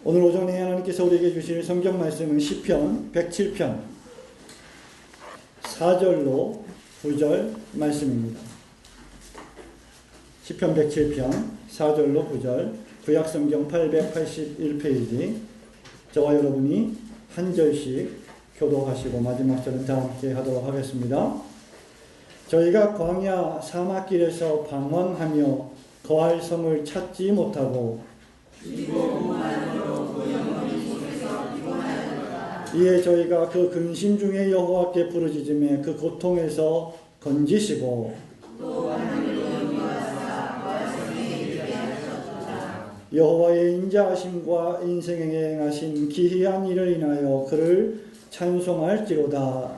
오늘 오전에 하나님께서 우리에게 주실 성경 말씀은 시편 107편 4절로 9절 말씀입니다. 시편 107편 4절로 9절, 구약성경 881페이지, 저와 여러분이 한 절씩 교독하시고 마지막 절은 다 함께 하도록 하겠습니다. 저희가 광야 사막길에서 방황하며 거할 성을 찾지 못하고 이에 저희가 그 근심 중에 여호와께 부르짖음에 그 고통에서 건지시고 여호와의 인자하심과 인생에 행하신 기이한 일을 인하여 그를 찬송할지로다.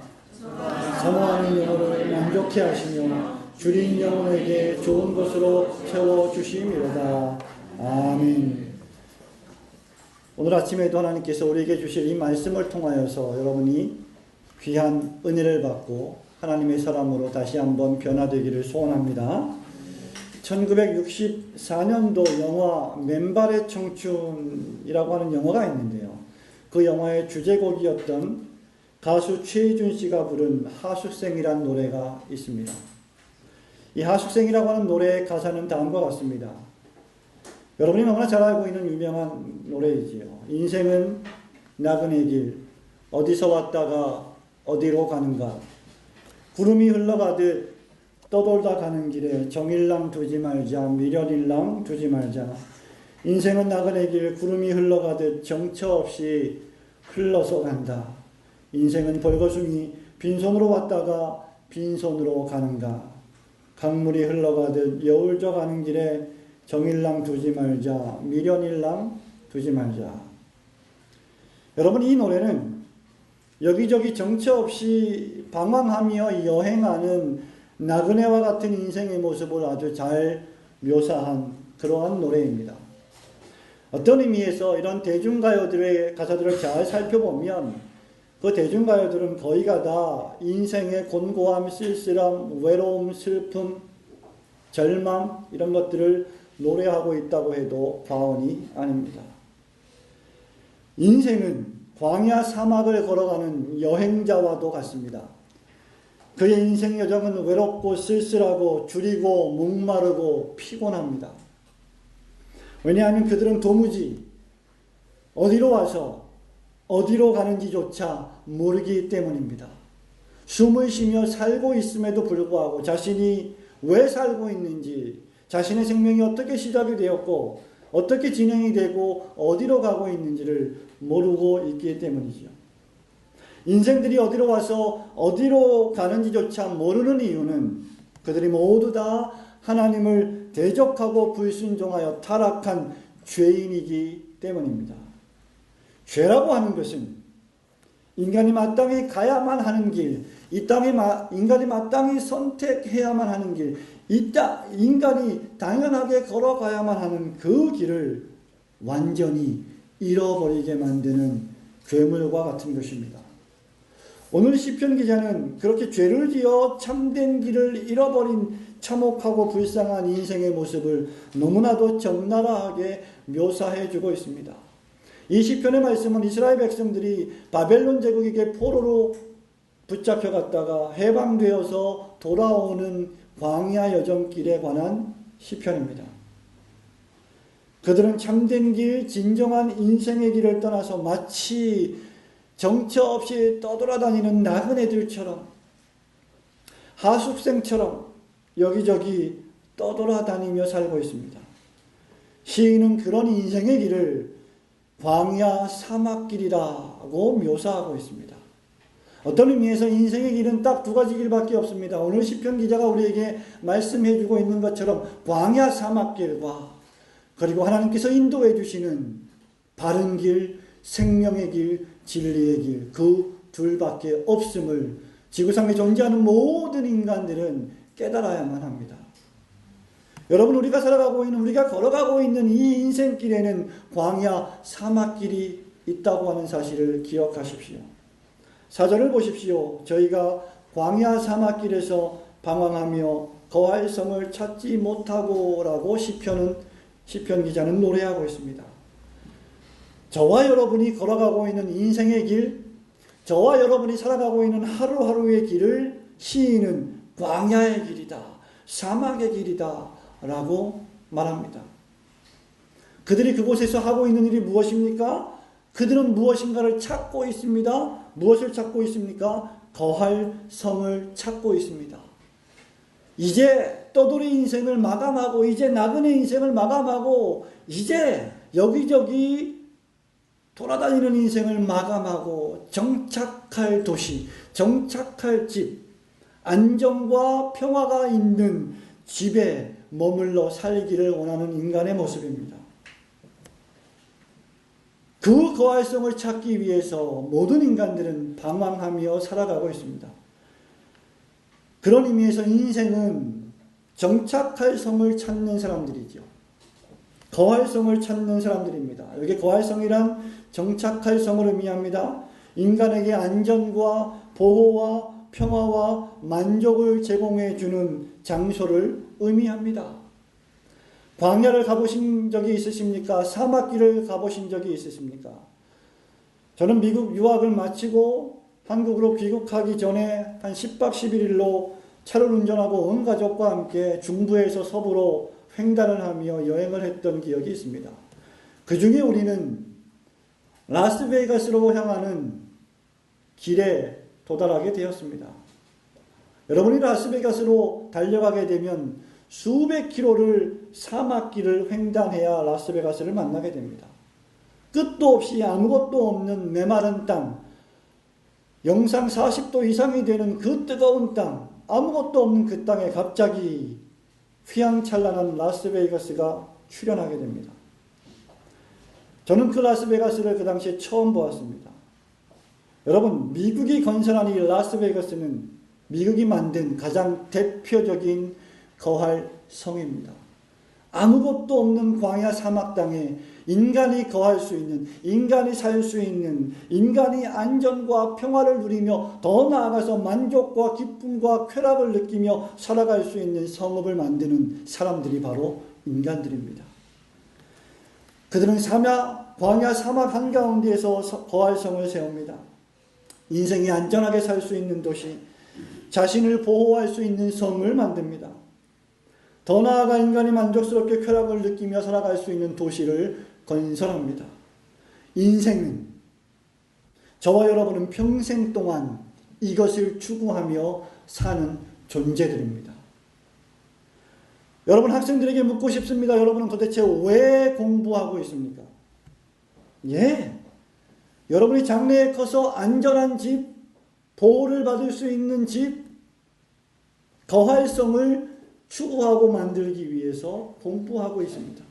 사모하는 영혼을 만족해 하시며 줄인 영혼에게 좋은 것으로 채워주심이로다. 아멘. 오늘 아침에도 하나님께서 우리에게 주실 이 말씀을 통하여서 여러분이 귀한 은혜를 받고 하나님의 사람으로 다시 한번 변화되기를 소원합니다. 1964년도 영화 맨발의 청춘이라고 하는 영화가 있는데요. 그 영화의 주제곡이었던 가수 최희준 씨가 부른 하숙생이란 노래가 있습니다. 이 하숙생이라고 하는 노래의 가사는 다음과 같습니다. 여러분이 너무나 잘 알고 있는 유명한 노래이지요. 인생은 나그네 길, 어디서 왔다가 어디로 가는가. 구름이 흘러가듯 떠돌다 가는 길에 정일랑 두지 말자, 미련일랑 두지 말자. 인생은 나그네 길, 구름이 흘러가듯 정처 없이 흘러서 간다. 인생은 벌거숭이, 빈손으로 왔다가 빈손으로 가는가. 강물이 흘러가듯 여울져 가는 길에 정일랑 두지 말자, 미련일랑 두지 말자. 여러분, 이 노래는 여기저기 정처 없이 방황하며 여행하는 나그네와 같은 인생의 모습을 아주 잘 묘사한 그러한 노래입니다. 어떤 의미에서 이런 대중가요들의 가사들을 잘 살펴보면 그 대중가요들은 거의가 다 인생의 곤고함, 쓸쓸함, 외로움, 슬픔, 절망 이런 것들을 노래하고 있다고 해도 과언이 아닙니다. 인생은 광야 사막을 걸어가는 여행자와도 같습니다. 그의 인생 여정은 외롭고 쓸쓸하고 줄이고 목마르고 피곤합니다. 왜냐하면 그들은 도무지 어디로 와서 어디로 가는지조차 모르기 때문입니다. 숨을 쉬며 살고 있음에도 불구하고 자신이 왜 살고 있는지, 자신의 생명이 어떻게 시작이 되었고 어떻게 진행이 되고 어디로 가고 있는지를 모르고 있기 때문이죠. 인생들이 어디로 와서 어디로 가는지조차 모르는 이유는 그들이 모두 다 하나님을 대적하고 불순종하여 타락한 죄인이기 때문입니다. 죄라고 하는 것은 인간이 마땅히 가야만 하는 길, 이 땅에 인간이 마땅히 선택해야만 하는 길, 인간이 당연하게 걸어가야만 하는 그 길을 완전히 잃어버리게 만드는 괴물과 같은 것입니다. 오늘 시편 기자는 그렇게 죄를 지어 참된 길을 잃어버린 참혹하고 불쌍한 인생의 모습을 너무나도 적나라하게 묘사해 주고 있습니다. 이 시편의 말씀은 이스라엘 백성들이 바벨론 제국에게 포로로 붙잡혀 갔다가 해방되어서 돌아오는 광야 여정길에 관한 시편입니다. 그들은 참된 길, 진정한 인생의 길을 떠나서 마치 정처 없이 떠돌아다니는 나그네들처럼, 하숙생처럼 여기저기 떠돌아다니며 살고 있습니다. 시인은 그런 인생의 길을 광야 사막길이라고 묘사하고 있습니다. 어떤 의미에서 인생의 길은 딱 두 가지 길밖에 없습니다. 오늘 시편 기자가 우리에게 말씀해 주고 있는 것처럼 광야 사막길과 그리고 하나님께서 인도해 주시는 바른 길, 생명의 길, 진리의 길, 그 둘밖에 없음을 지구상에 존재하는 모든 인간들은 깨달아야만 합니다. 여러분, 우리가 살아가고 있는, 우리가 걸어가고 있는 이 인생길에는 광야 사막길이 있다고 하는 사실을 기억하십시오. 4절을 보십시오. 저희가 광야 사막길에서 방황하며 거할 성을 찾지 못하고 라고 시편 기자는 노래하고 있습니다. 저와 여러분이 걸어가고 있는 인생의 길, 저와 여러분이 살아가고 있는 하루하루의 길을 시인은 광야의 길이다, 사막의 길이다 라고 말합니다. 그들이 그곳에서 하고 있는 일이 무엇입니까? 그들은 무엇인가를 찾고 있습니다. 무엇을 찾고 있습니까? 거할 성을 찾고 있습니다. 이제 떠돌이 인생을 마감하고, 이제 나그네 인생을 마감하고, 이제 여기저기 돌아다니는 인생을 마감하고 정착할 도시, 정착할 집, 안정과 평화가 있는 집에 머물러 살기를 원하는 인간의 모습입니다. 그 거할성을 찾기 위해서 모든 인간들은 방황하며 살아가고 있습니다. 그런 의미에서 인생은 정착할 성을 찾는 사람들이죠. 거할성을 찾는 사람들입니다. 여기 거할성이란 정착할 성을 의미합니다. 인간에게 안전과 보호와 평화와 만족을 제공해 주는 장소를 의미합니다. 광야를 가보신 적이 있으십니까? 사막길을 가보신 적이 있으십니까? 저는 미국 유학을 마치고 한국으로 귀국하기 전에 한 10박 11일로 차를 운전하고 온 가족과 함께 중부에서 서부로 횡단을 하며 여행을 했던 기억이 있습니다. 그 중에 우리는 라스베이거스로 향하는 길에 도달하게 되었습니다. 여러분이 라스베이거스로 달려가게 되면 수백 킬로를 사막길을 횡단해야 라스베이거스를 만나게 됩니다. 끝도 없이 아무것도 없는 메마른 땅, 영상 40도 이상이 되는 그 뜨거운 땅, 아무것도 없는 그 땅에 갑자기 휘황찬란한 라스베이거스가 출현하게 됩니다. 저는 그 라스베이거스를 그 당시에 처음 보았습니다. 여러분, 미국이 건설한 이 라스베이거스는 미국이 만든 가장 대표적인 거할 성입니다. 아무것도 없는 광야 사막 땅에 인간이 거할 수 있는, 인간이 살 수 있는, 인간이 안전과 평화를 누리며 더 나아가서 만족과 기쁨과 쾌락을 느끼며 살아갈 수 있는 성읍을 만드는 사람들이 바로 인간들입니다. 그들은 광야 사막 한가운데에서 거할 성을 세웁니다. 인생이 안전하게 살 수 있는 도시, 자신을 보호할 수 있는 성을 만듭니다. 더 나아가 인간이 만족스럽게 쾌락을 느끼며 살아갈 수 있는 도시를 건설합니다. 인생은, 저와 여러분은 평생 동안 이것을 추구하며 사는 존재들입니다. 여러분, 학생들에게 묻고 싶습니다. 여러분은 도대체 왜 공부하고 있습니까? 여러분이 장래에 커서 안전한 집, 보호를 받을 수 있는 집, 거할성을 추구하고 만들기 위해서 공부하고 있습니다.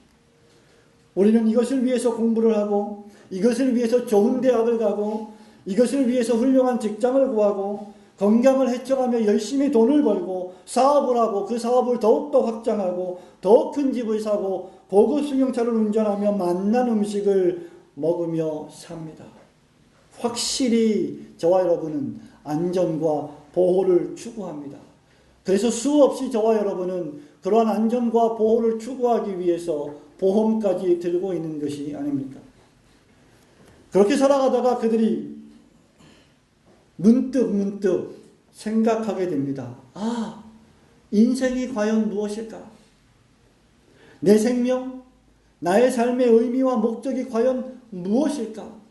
우리는 이것을 위해서 공부를 하고, 이것을 위해서 좋은 대학을 가고, 이것을 위해서 훌륭한 직장을 구하고, 건강을 해쳐가며 열심히 돈을 벌고, 사업을 하고, 그 사업을 더욱더 확장하고, 더 큰 집을 사고, 고급 승용차를 운전하며 맛난 음식을 먹으며 삽니다. 확실히 저와 여러분은 안전과 보호를 추구합니다. 그래서 수없이 저와 여러분은 그러한 안전과 보호를 추구하기 위해서 보험까지 들고 있는 것이 아닙니까? 그렇게 살아가다가 그들이 문득 생각하게 됩니다. 인생이 과연 무엇일까? 내 생명, 나의 삶의 의미와 목적이 과연 무엇일까?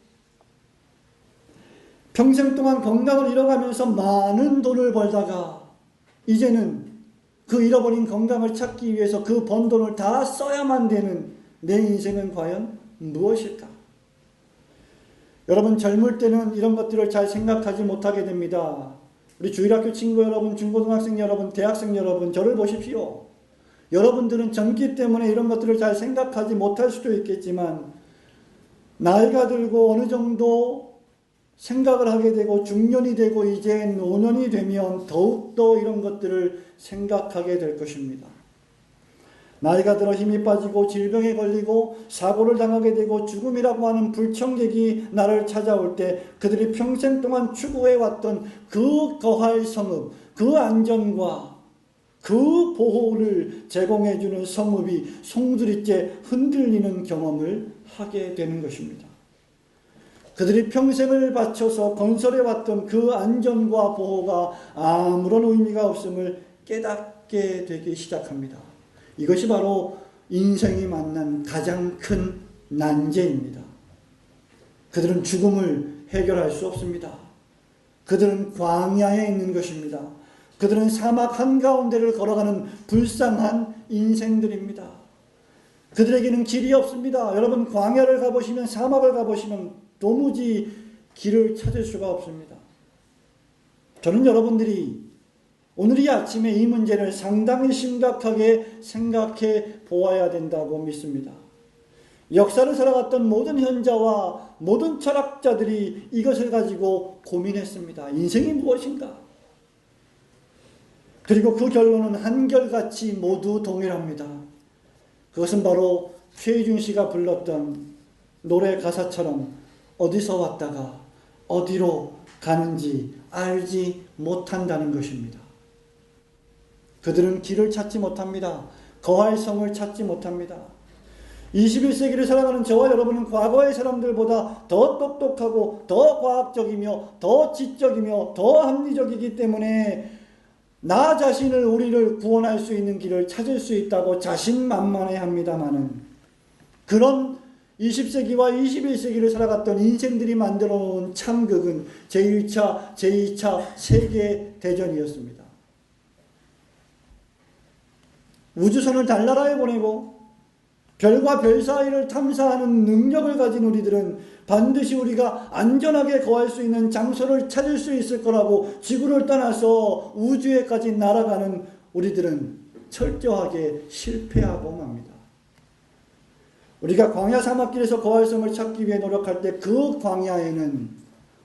평생 동안 건강을 잃어가면서 많은 돈을 벌다가 이제는 그 잃어버린 건강을 찾기 위해서 그 번 돈을 다 써야만 되는 내 인생은 과연 무엇일까? 여러분, 젊을 때는 이런 것들을 잘 생각하지 못하게 됩니다. 우리 주일학교 친구 여러분, 중고등학생 여러분, 대학생 여러분, 저를 보십시오. 여러분들은 젊기 때문에 이런 것들을 잘 생각하지 못할 수도 있겠지만, 나이가 들고 어느 정도 생각을 하게 되고 중년이 되고 이제 노년이 되면 더욱더 이런 것들을 생각하게 될 것입니다. 나이가 들어 힘이 빠지고 질병에 걸리고 사고를 당하게 되고 죽음이라고 하는 불청객이 나를 찾아올 때 그들이 평생 동안 추구해왔던 그 거할 성읍, 그 안전과 그 보호를 제공해주는 성읍이 송두리째 흔들리는 경험을 하게 되는 것입니다. 그들이 평생을 바쳐서 건설해왔던 그 안전과 보호가 아무런 의미가 없음을 깨닫게 되기 시작합니다. 이것이 바로 인생이 만난 가장 큰 난제입니다. 그들은 죽음을 해결할 수 없습니다. 그들은 광야에 있는 것입니다. 그들은 사막 한가운데를 걸어가는 불쌍한 인생들입니다. 그들에게는 길이 없습니다. 여러분, 광야를 가보시면, 사막을 가보시면 도무지 길을 찾을 수가 없습니다. 저는 여러분들이 오늘 이 아침에 이 문제를 상당히 심각하게 생각해 보아야 된다고 믿습니다. 역사를 살아갔던 모든 현자와 모든 철학자들이 이것을 가지고 고민했습니다. 인생이 무엇인가? 그리고 그 결론은 한결같이 모두 동일합니다. 그것은 바로 최희준 씨가 불렀던 노래 가사처럼 어디서 왔다가 어디로 가는지 알지 못한다는 것입니다. 그들은 길을 찾지 못합니다. 거할 성을 찾지 못합니다. 21세기를 살아가는 저와 여러분은 과거의 사람들보다 더 똑똑하고 더 과학적이며 더 지적이며 더 합리적이기 때문에 나 자신을, 우리를 구원할 수 있는 길을 찾을 수 있다고 자신만만해 합니다마는, 그런 20세기와 21세기를 살아갔던 인생들이 만들어 놓은 참극은 제1차, 제2차 세계대전이었습니다. 우주선을 달나라에 보내고 별과 별 사이를 탐사하는 능력을 가진 우리들은 반드시 우리가 안전하게 거할 수 있는 장소를 찾을 수 있을 거라고 지구를 떠나서 우주에까지 날아가는 우리들은 철저하게 실패하고 맙니다. 우리가 광야 사막길에서 거할 성을 찾기 위해 노력할 때 그 광야에는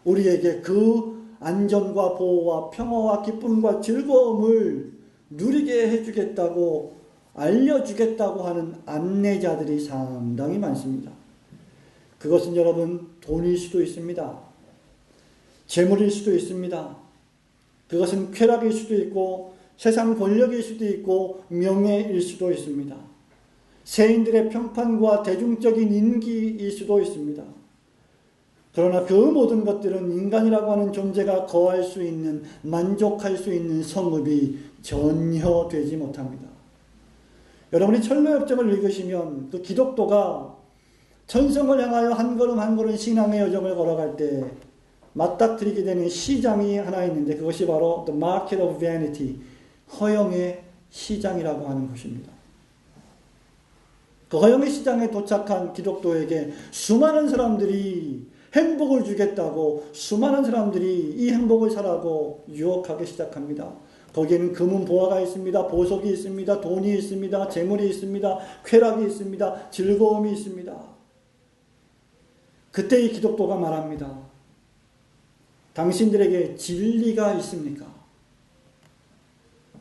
우리에게 그 안전과 보호와 평화와 기쁨과 즐거움을 누리게 해주겠다고, 알려주겠다고 하는 안내자들이 상당히 많습니다. 그것은 여러분 돈일 수도 있습니다. 재물일 수도 있습니다. 그것은 쾌락일 수도 있고 세상 권력일 수도 있고 명예일 수도 있습니다. 세인들의 평판과 대중적인 인기일 수도 있습니다. 그러나 그 모든 것들은 인간이라고 하는 존재가 거할 수 있는, 만족할 수 있는 성읍이 전혀 되지 못합니다. 여러분이 철로역정을 읽으시면 그 기독도가 천성을 향하여 한 걸음 한 걸음 신앙의 여정을 걸어갈 때 맞닥뜨리게 되는 시장이 하나 있는데, 그것이 바로 The Market of Vanity, 허영의 시장이라고 하는 것입니다. 그 허영의 시장에 도착한 기독도에게 수많은 사람들이 행복을 주겠다고, 수많은 사람들이 이 행복을 사라고 유혹하기 시작합니다. 거기에는 금은 보화가 있습니다. 보석이 있습니다. 돈이 있습니다. 재물이 있습니다. 쾌락이 있습니다. 즐거움이 있습니다. 그때 이 기독도가 말합니다. 당신들에게 진리가 있습니까?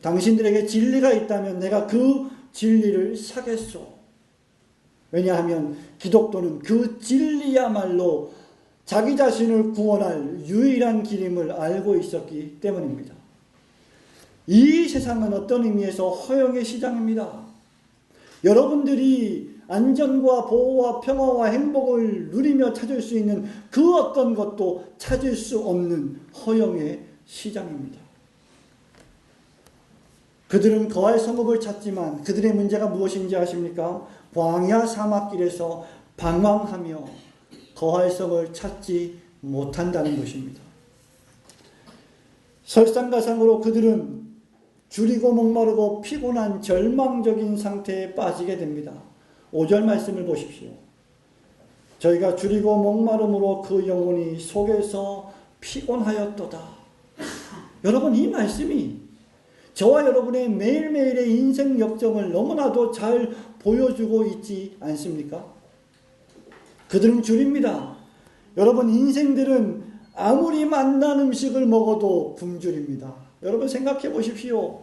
당신들에게 진리가 있다면 내가 그 진리를 사겠소. 왜냐하면 기독도는 그 진리야말로 자기 자신을 구원할 유일한 길임을 알고 있었기 때문입니다. 이 세상은 어떤 의미에서 허영의 시장입니다. 여러분들이 안전과 보호와 평화와 행복을 누리며 찾을 수 있는 그 어떤 것도 찾을 수 없는 허영의 시장입니다. 그들은 거할 성읍을 찾지만 그들의 문제가 무엇인지 아십니까? 광야 사막길에서 방황하며 거할 성을 찾지 못한다는 것입니다. 설상가상으로 그들은 줄이고 목마르고 피곤한 절망적인 상태에 빠지게 됩니다. 5절 말씀을 보십시오. 저희가 줄이고 목마름으로 그 영혼이 속에서 피곤하였도다. 여러분, 이 말씀이 저와 여러분의 매일매일의 인생 역정을 너무나도 잘 보여주고 있지 않습니까? 그들은 줄입니다. 여러분, 인생들은 아무리 맛난 음식을 먹어도 굶주립니다. 여러분 생각해 보십시오.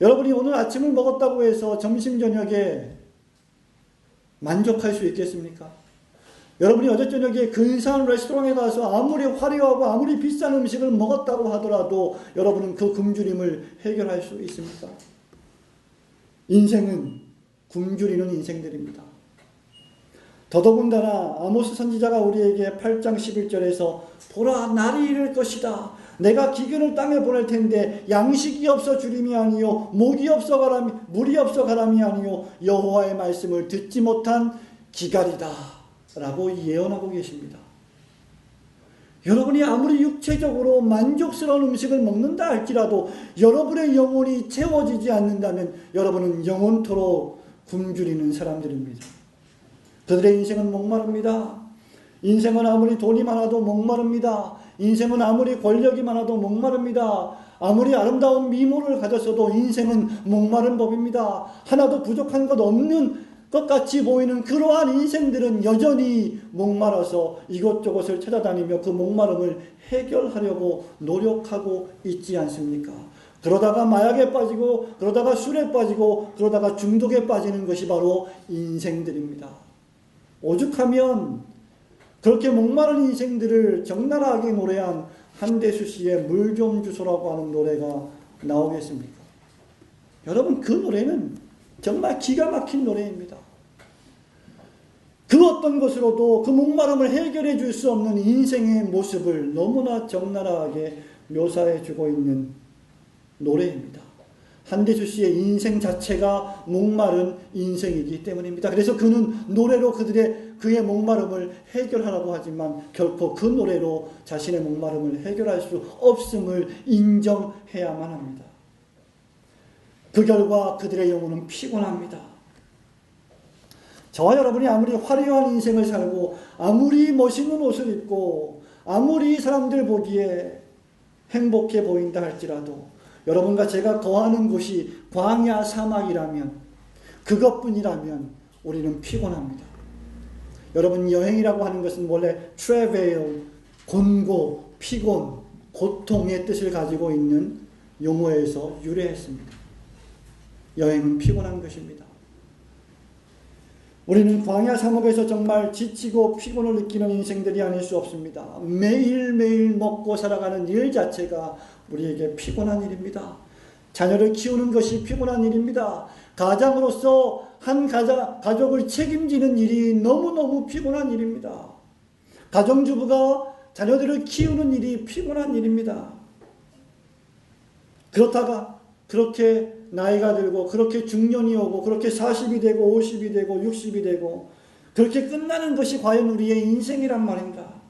여러분이 오늘 아침을 먹었다고 해서 점심 저녁에 만족할 수 있겠습니까? 여러분이 어제 저녁에 근사한 레스토랑에 가서 아무리 화려하고 아무리 비싼 음식을 먹었다고 하더라도 여러분은 그 굶주림을 해결할 수 있습니까? 인생은 굶주리는 인생들입니다. 더더군다나 아모스 선지자가 우리에게 8장 11절에서 보라 날이 이를 것이다. 내가 기근을 땅에 보낼 텐데 양식이 없어 주림이 아니요 물이 없어 가람이 아니요 여호와의 말씀을 듣지 못한 기갈이다 라고 예언하고 계십니다. 여러분이 아무리 육체적으로 만족스러운 음식을 먹는다 할지라도 여러분의 영혼이 채워지지 않는다면 여러분은 영원토록 굶주리는 사람들입니다. 그들의 인생은 목마릅니다. 인생은 아무리 돈이 많아도 목마릅니다. 인생은 아무리 권력이 많아도 목마릅니다. 아무리 아름다운 미모를 가졌어도 인생은 목마른 법입니다. 하나도 부족한 것 없는 것 같이 보이는 그러한 인생들은 여전히 목말라서 이곳저곳을 찾아다니며 그 목마름을 해결하려고 노력하고 있지 않습니까? 그러다가 마약에 빠지고 그러다가 술에 빠지고 그러다가 중독에 빠지는 것이 바로 인생들입니다. 오죽하면 그렇게 목마른 인생들을 적나라하게 노래한 한대수 씨의 물 좀 주소라고 하는 노래가 나오겠습니까? 여러분, 그 노래는 정말 기가 막힌 노래입니다. 그 어떤 것으로도 그 목마름을 해결해 줄 수 없는 인생의 모습을 너무나 적나라하게 묘사해 주고 있는 노래입니다. 한대수 씨의 인생 자체가 목마른 인생이기 때문입니다. 그래서 그는 노래로 그의 목마름을 해결하라고 하지만 결코 그 노래로 자신의 목마름을 해결할 수 없음을 인정해야만 합니다. 그 결과 그들의 영혼은 피곤합니다. 저와 여러분이 아무리 화려한 인생을 살고 아무리 멋있는 옷을 입고 아무리 사람들 보기에 행복해 보인다 할지라도 여러분과 제가 거하는 곳이 광야 사막이라면 그것뿐이라면 우리는 피곤합니다. 여러분, 여행이라고 하는 것은 원래 travail, 곤고, 피곤, 고통의 뜻을 가지고 있는 용어에서 유래했습니다. 여행은 피곤한 것입니다. 우리는 광야 사막에서 정말 지치고 피곤을 느끼는 인생들이 아닐 수 없습니다. 매일매일 먹고 살아가는 일 자체가 우리에게 피곤한 일입니다. 자녀를 키우는 것이 피곤한 일입니다. 가장으로서 한 가족을 책임지는 일이 너무너무 피곤한 일입니다. 가정주부가 자녀들을 키우는 일이 피곤한 일입니다. 그렇다가 그렇게 나이가 들고 그렇게 중년이 오고 그렇게 40이 되고 50이 되고 60이 되고 그렇게 끝나는 것이 과연 우리의 인생이란 말인가?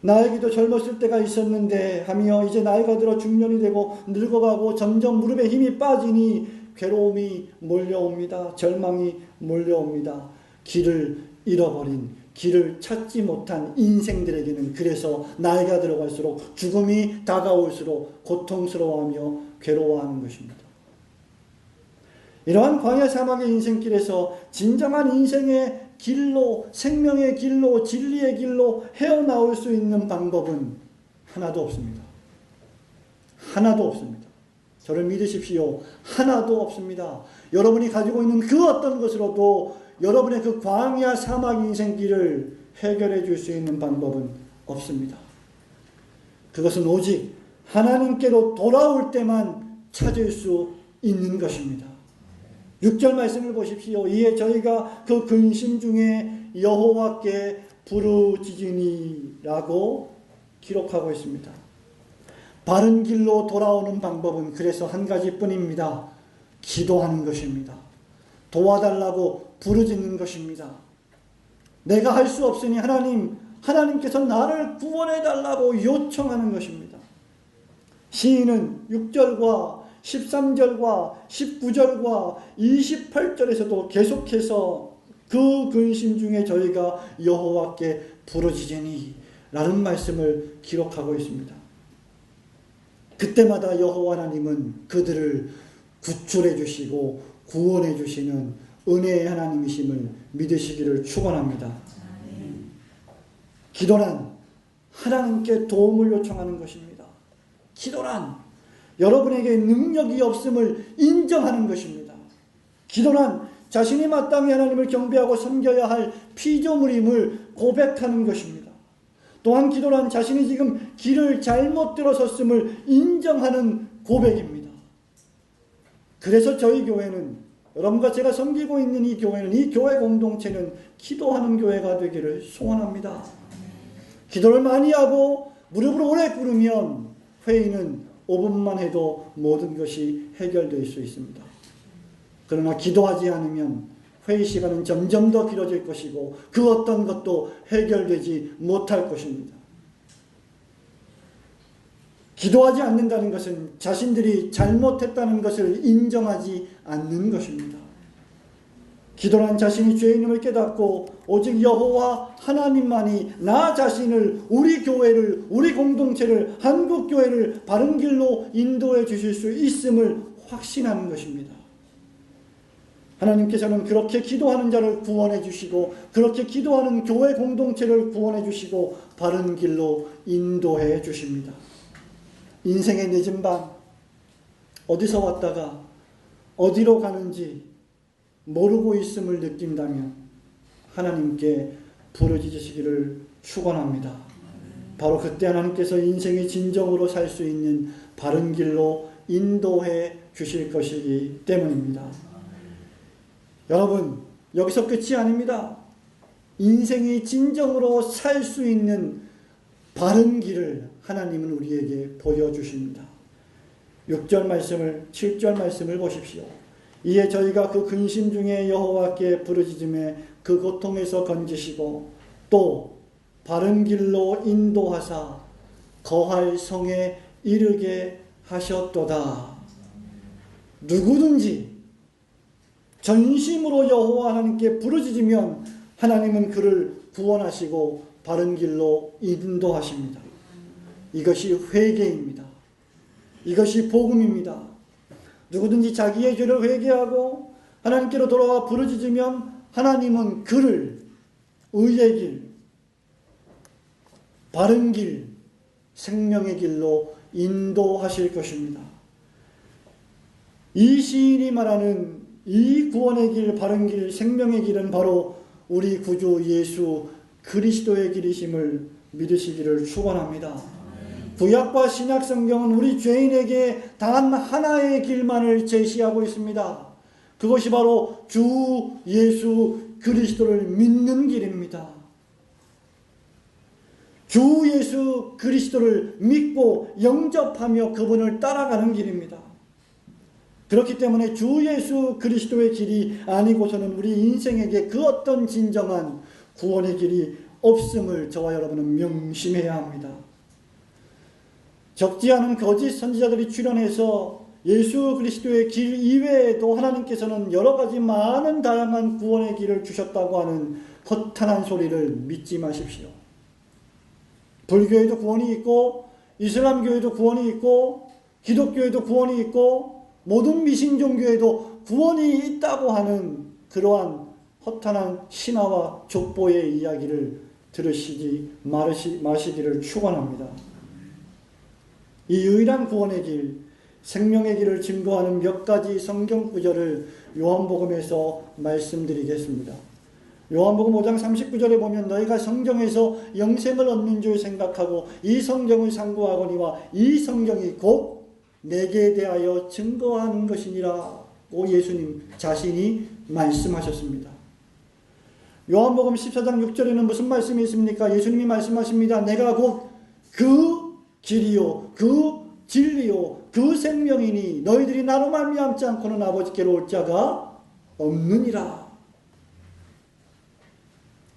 나에게도 젊었을 때가 있었는데 하며 이제 나이가 들어 중년이 되고 늙어가고 점점 무릎에 힘이 빠지니 괴로움이 몰려옵니다. 절망이 몰려옵니다. 길을 잃어버린, 길을 찾지 못한 인생들에게는 그래서 나이가 들어갈수록 죽음이 다가올수록 고통스러워하며 괴로워하는 것입니다. 이러한 광야 사막의 인생길에서 진정한 인생의 길로, 생명의 길로, 진리의 길로 헤어나올 수 있는 방법은 하나도 없습니다. 하나도 없습니다. 저를 믿으십시오. 하나도 없습니다. 여러분이 가지고 있는 그 어떤 것으로도 여러분의 그 광야 사막 인생길을 해결해 줄 수 있는 방법은 없습니다. 그것은 오직 하나님께로 돌아올 때만 찾을 수 있는 것입니다. 6절 말씀을 보십시오. 이에 저희가 그 근심 중에 여호와께 부르짖으니라고 기록하고 있습니다. 바른 길로 돌아오는 방법은 그래서 한 가지뿐입니다. 기도하는 것입니다. 도와달라고 부르짖는 것입니다. 내가 할 수 없으니 하나님께서 나를 구원해달라고 요청하는 것입니다. 시인은 6절과 13절과 19절과 28절에서도 계속해서 그 근심 중에 저희가 여호와께 부르짖으니 라는 말씀을 기록하고 있습니다. 그때마다 여호와 하나님은 그들을 구출해 주시고 구원해 주시는 은혜의 하나님이심을 믿으시기를 축원합니다. 기도란 하나님께 도움을 요청하는 것입니다. 기도란 여러분에게 능력이 없음을 인정하는 것입니다. 기도란 자신이 마땅히 하나님을 경배하고 섬겨야 할 피조물임을 고백하는 것입니다. 또한 기도란 자신이 지금 길을 잘못 들어섰음을 인정하는 고백입니다. 그래서 저희 교회는 여러분과 제가 섬기고 있는 이 교회는, 이 교회 공동체는 기도하는 교회가 되기를 소원합니다. 기도를 많이 하고 무릎을 오래 꿇으면 회의는 5분만 해도 모든 것이 해결될 수 있습니다. 그러나 기도하지 않으면 회의 시간은 점점 더 길어질 것이고 그 어떤 것도 해결되지 못할 것입니다. 기도하지 않는다는 것은 자신들이 잘못했다는 것을 인정하지 않는 것입니다. 기도란 자신이 죄인임을 깨닫고 오직 여호와 하나님만이 나 자신을, 우리 교회를, 우리 공동체를, 한국교회를 바른 길로 인도해 주실 수 있음을 확신하는 것입니다. 하나님께서는 그렇게 기도하는 자를 구원해 주시고 그렇게 기도하는 교회 공동체를 구원해 주시고 바른 길로 인도해 주십니다. 인생의 늦은 밤, 어디서 왔다가 어디로 가는지 모르고 있음을 느낀다면 하나님께 부르짖으시기를 축원합니다. 바로 그때 하나님께서 인생의 진정으로 살 수 있는 바른 길로 인도해 주실 것이기 때문입니다. 여러분, 여기서 끝이 아닙니다. 인생이 진정으로 살 수 있는 바른 길을 하나님은 우리에게 보여주십니다. 6절 말씀을, 7절 말씀을 보십시오. 이에 저희가 그 근심 중에 여호와께 부르짖음에 그 고통에서 건지시고 또 바른 길로 인도하사 거할 성에 이르게 하셨도다. 누구든지 전심으로 여호와 하나님께 부르짖으면 하나님은 그를 구원하시고 바른 길로 인도하십니다. 이것이 회개입니다. 이것이 복음입니다. 누구든지 자기의 죄를 회개하고 하나님께로 돌아와 부르짖으면 하나님은 그를 의의 길, 바른 길, 생명의 길로 인도하실 것입니다. 이 시인이 말하는 이 구원의 길, 바른 길, 생명의 길은 바로 우리 구주 예수 그리스도의 길이심을 믿으시기를 축원합니다. 구약과 신약 성경은 우리 죄인에게 단 하나의 길만을 제시하고 있습니다. 그것이 바로 주 예수 그리스도를 믿는 길입니다. 주 예수 그리스도를 믿고 영접하며 그분을 따라가는 길입니다. 그렇기 때문에 주 예수 그리스도의 길이 아니고서는 우리 인생에게 그 어떤 진정한 구원의 길이 없음을 저와 여러분은 명심해야 합니다. 적지 않은 거짓 선지자들이 출현해서 예수 그리스도의 길 이외에도 하나님께서는 여러 가지 많은 다양한 구원의 길을 주셨다고 하는 허탄한 소리를 믿지 마십시오. 불교에도 구원이 있고 이슬람교에도 구원이 있고 기독교에도 구원이 있고 모든 미신 종교에도 구원이 있다고 하는 그러한 허탄한 신화와 족보의 이야기를 들으시지 마시기를 축원합니다. 이 유일한 구원의 길, 생명의 길을 증거하는 몇 가지 성경 구절을 요한복음에서 말씀드리겠습니다. 요한복음 5장 39절에 보면 너희가 성경에서 영생을 얻는 줄 생각하고 이 성경을 상고하거니와 이 성경이 곧 내게 대하여 증거하는 것이니라고 예수님 자신이 말씀하셨습니다. 요한복음 14장 6절에는 무슨 말씀이 있습니까? 예수님이 말씀하십니다. 내가 곧 그 길이요 그 진리요 그 생명이니 너희들이 나로 말미암지 않고는 아버지께로 올 자가 없느니라.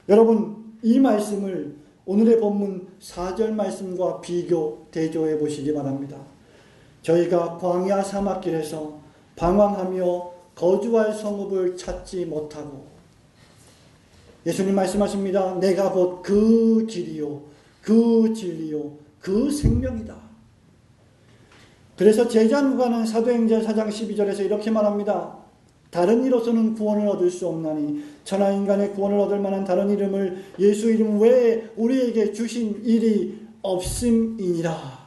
여러분, 이 말씀을 오늘의 본문 4절 말씀과 비교 대조해 보시기 바랍니다. 저희가 광야 사막길에서 방황하며 거주할 성읍을 찾지 못하고 예수님 말씀하십니다. 내가 곧 그 길이요 그 진리요 그 생명이다. 그래서 제자누가는 사도행전 4장 12절에서 이렇게 말합니다. 다른 이로서는 구원을 얻을 수 없나니 천하 인간의 구원을 얻을 만한 다른 이름을 예수 이름 외에 우리에게 주신 일이 없음이니라.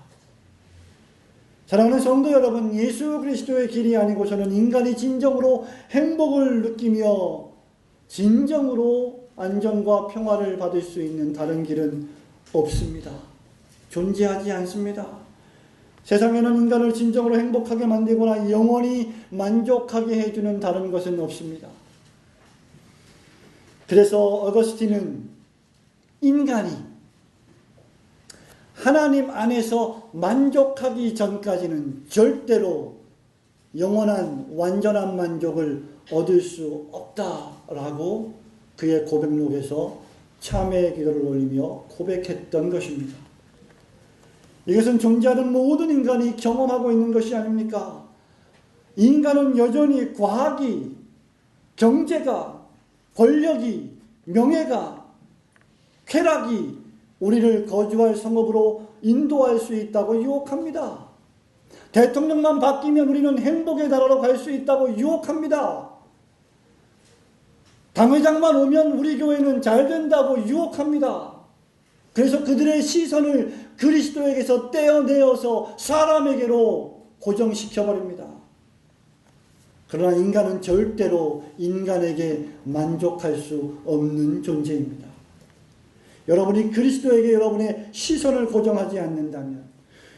사랑하는 성도 여러분, 예수 그리스도의 길이 아니고서는 인간이 진정으로 행복을 느끼며 진정으로 안정과 평화를 받을 수 있는 다른 길은 없습니다. 존재하지 않습니다. 세상에는 인간을 진정으로 행복하게 만들거나 영원히 만족하게 해주는 다른 것은 없습니다. 그래서 어거스틴은 인간이 하나님 안에서 만족하기 전까지는 절대로 영원한 완전한 만족을 얻을 수 없다라고 그의 고백록에서 참회의 기도를 올리며 고백했던 것입니다. 이것은 존재하는 모든 인간이 경험하고 있는 것이 아닙니까? 인간은 여전히 과학이, 경제가, 권력이, 명예가, 쾌락이 우리를 거주할 성읍으로 인도할 수 있다고 유혹합니다. 대통령만 바뀌면 우리는 행복의 나라로 갈 수 있다고 유혹합니다. 당회장만 오면 우리 교회는 잘 된다고 유혹합니다. 그래서 그들의 시선을 그리스도에게서 떼어내어서 사람에게로 고정시켜버립니다. 그러나 인간은 절대로 인간에게 만족할 수 없는 존재입니다. 여러분이 그리스도에게 여러분의 시선을 고정하지 않는다면,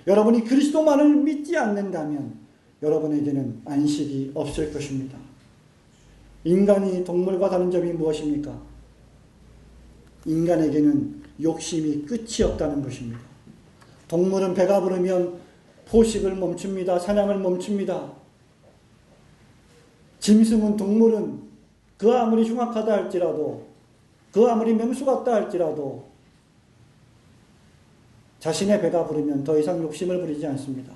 여러분이 그리스도만을 믿지 않는다면 여러분에게는 안식이 없을 것입니다. 인간이 동물과 다른 점이 무엇입니까? 인간에게는 욕심이 끝이 없다는 것입니다. 동물은 배가 부르면 포식을 멈춥니다. 사냥을 멈춥니다. 짐승은, 동물은 그 아무리 흉악하다 할지라도, 그 아무리 맹수 같다 할지라도 자신의 배가 부르면 더 이상 욕심을 부리지 않습니다.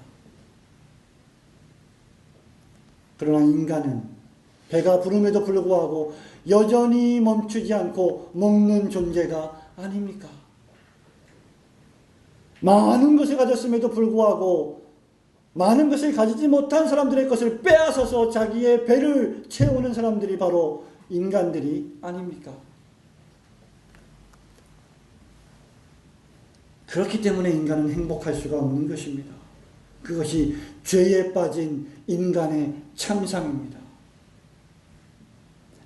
그러나 인간은 배가 부름에도 불구하고 여전히 멈추지 않고 먹는 존재가 아닙니까? 많은 것을 가졌음에도 불구하고 많은 것을 가지지 못한 사람들의 것을 빼앗아서 자기의 배를 채우는 사람들이 바로 인간들이 아닙니까? 그렇기 때문에 인간은 행복할 수가 없는 것입니다. 그것이 죄에 빠진 인간의 참상입니다.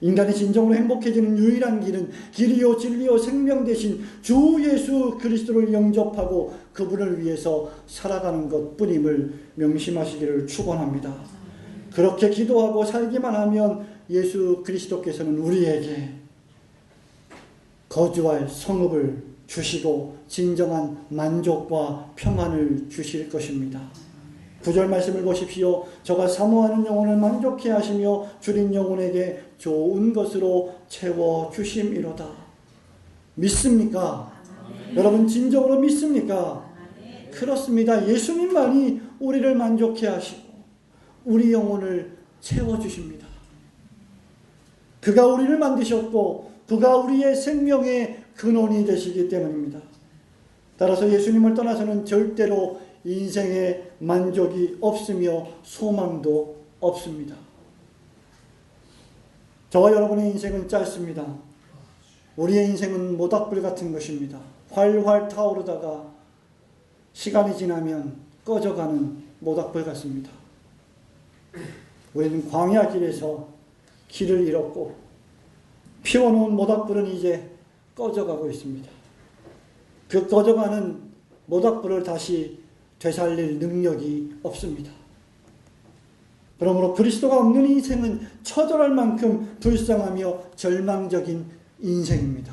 인간이 진정으로 행복해지는 유일한 길은 길이요 진리요 생명 되신 주 예수 그리스도를 영접하고 그분을 위해서 살아가는 것뿐임을 명심하시기를 축원합니다. 그렇게 기도하고 살기만 하면 예수 그리스도께서는 우리에게 거주할 성읍을 주시고 진정한 만족과 평안을 주실 것입니다. 9절 말씀을 보십시오. 저가 사모하는 영혼을 만족해 하시며 줄인 영혼에게 좋은 것으로 채워주심이로다. 믿습니까? 여러분 진정으로 믿습니까? 그렇습니다. 예수님만이 우리를 만족해 하시고 우리 영혼을 채워주십니다. 그가 우리를 만드셨고 그가 우리의 생명의 근원이 되시기 때문입니다. 따라서 예수님을 떠나서는 절대로 인생에 만족이 없으며 소망도 없습니다. 저와 여러분의 인생은 짧습니다. 우리의 인생은 모닥불 같은 것입니다. 활활 타오르다가 시간이 지나면 꺼져가는 모닥불 같습니다. 우리는 광야 길에서 길을 잃었고 피워놓은 모닥불은 이제 꺼져가고 있습니다. 그 꺼져가는 모닥불을 다시 되살릴 능력이 없습니다. 그러므로 그리스도가 없는 인생은 처절할 만큼 불쌍하며 절망적인 인생입니다.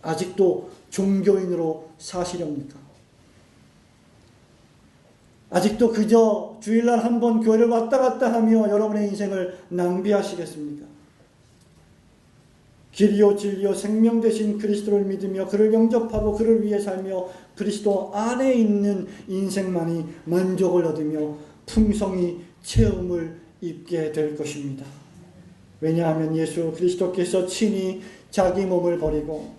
아직도 종교인으로 사시렵니까? 아직도 그저 주일날 한 번 교회를 왔다 갔다 하며 여러분의 인생을 낭비하시겠습니까? 길이요 진리요 생명 되신 그리스도를 믿으며 그를 영접하고 그를 위해 살며 그리스도 안에 있는 인생만이 만족을 얻으며 풍성히 체험을 입게 될 것입니다. 왜냐하면 예수 그리스도께서 친히 자기 몸을 버리고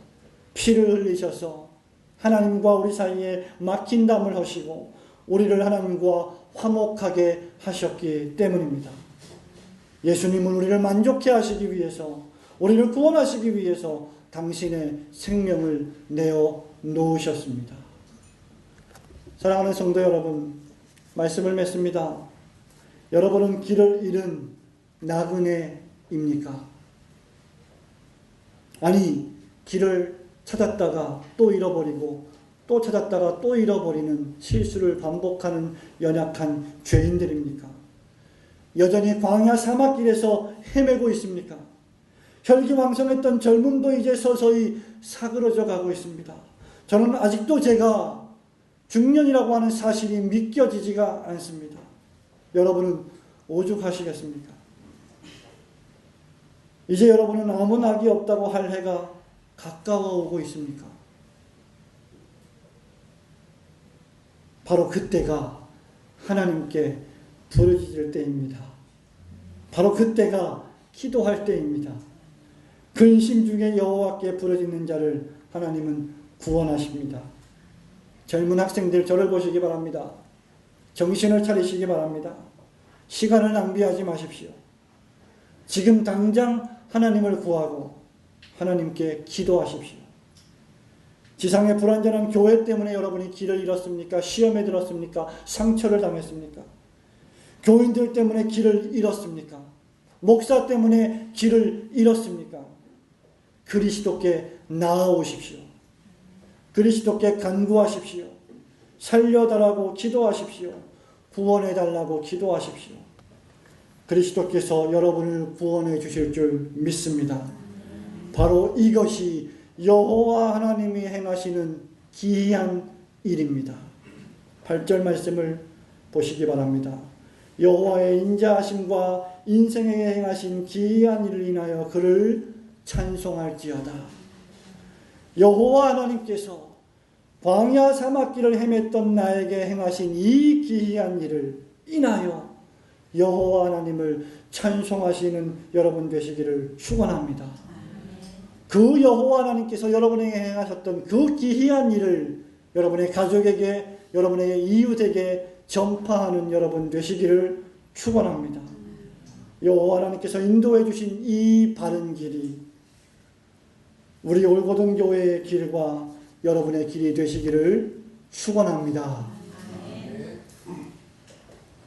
피를 흘리셔서 하나님과 우리 사이에 막힌 담을 하시고 우리를 하나님과 화목하게 하셨기 때문입니다. 예수님은 우리를 만족해 하시기 위해서, 우리를 구원하시기 위해서 당신의 생명을 내어 놓으셨습니다. 사랑하는 성도 여러분, 말씀을 맺습니다. 여러분은 길을 잃은 나그네입니까? 아니, 길을 찾았다가 또 잃어버리고 또 찾았다가 또 잃어버리는 실수를 반복하는 연약한 죄인들입니까? 여전히 광야 사막길에서 헤매고 있습니까? 혈기왕성했던 젊음도 이제 서서히 사그러져 가고 있습니다. 저는 아직도 제가 중년이라고 하는 사실이 믿겨지지가 않습니다. 여러분은 오죽하시겠습니까? 이제 여러분은 아무 낙이 없다고 할 해가 가까워 오고 있습니까? 바로 그때가 하나님께 부르짖을 때입니다. 바로 그때가 기도할 때입니다. 근심 중에 여호와께 부르짖는 자를 하나님은 구원하십니다. 젊은 학생들 저를 보시기 바랍니다. 정신을 차리시기 바랍니다. 시간을 낭비하지 마십시오. 지금 당장 하나님을 구하고 하나님께 기도하십시오. 지상의 불완전한 교회 때문에 여러분이 길을 잃었습니까? 시험에 들었습니까? 상처를 당했습니까? 교인들 때문에 길을 잃었습니까? 목사 때문에 길을 잃었습니까? 그리스도께 나아오십시오. 그리스도께 간구하십시오. 살려달라고 기도하십시오. 구원해달라고 기도하십시오. 그리스도께서 여러분을 구원해 주실 줄 믿습니다. 바로 이것이 여호와 하나님이 행하시는 기이한 일입니다. 8절 말씀을 보시기 바랍니다. 여호와의 인자하심과 인생에 행하신 기이한 일을 인하여 그를 찬송할지어다. 여호와 하나님께서 광야 사막길을 헤맸던 나에게 행하신 이 기이한 일을 인하여 여호와 하나님을 찬송하시는 여러분 되시기를 축원합니다. 그 여호와 하나님께서 여러분에게 행하셨던 그 기이한 일을 여러분의 가족에게, 여러분의 이웃에게 전파하는 여러분 되시기를 축원합니다. 여호와 하나님께서 인도해 주신 이 바른 길이 우리 올고든 교회의 길과 여러분의 길이 되시기를 축원합니다.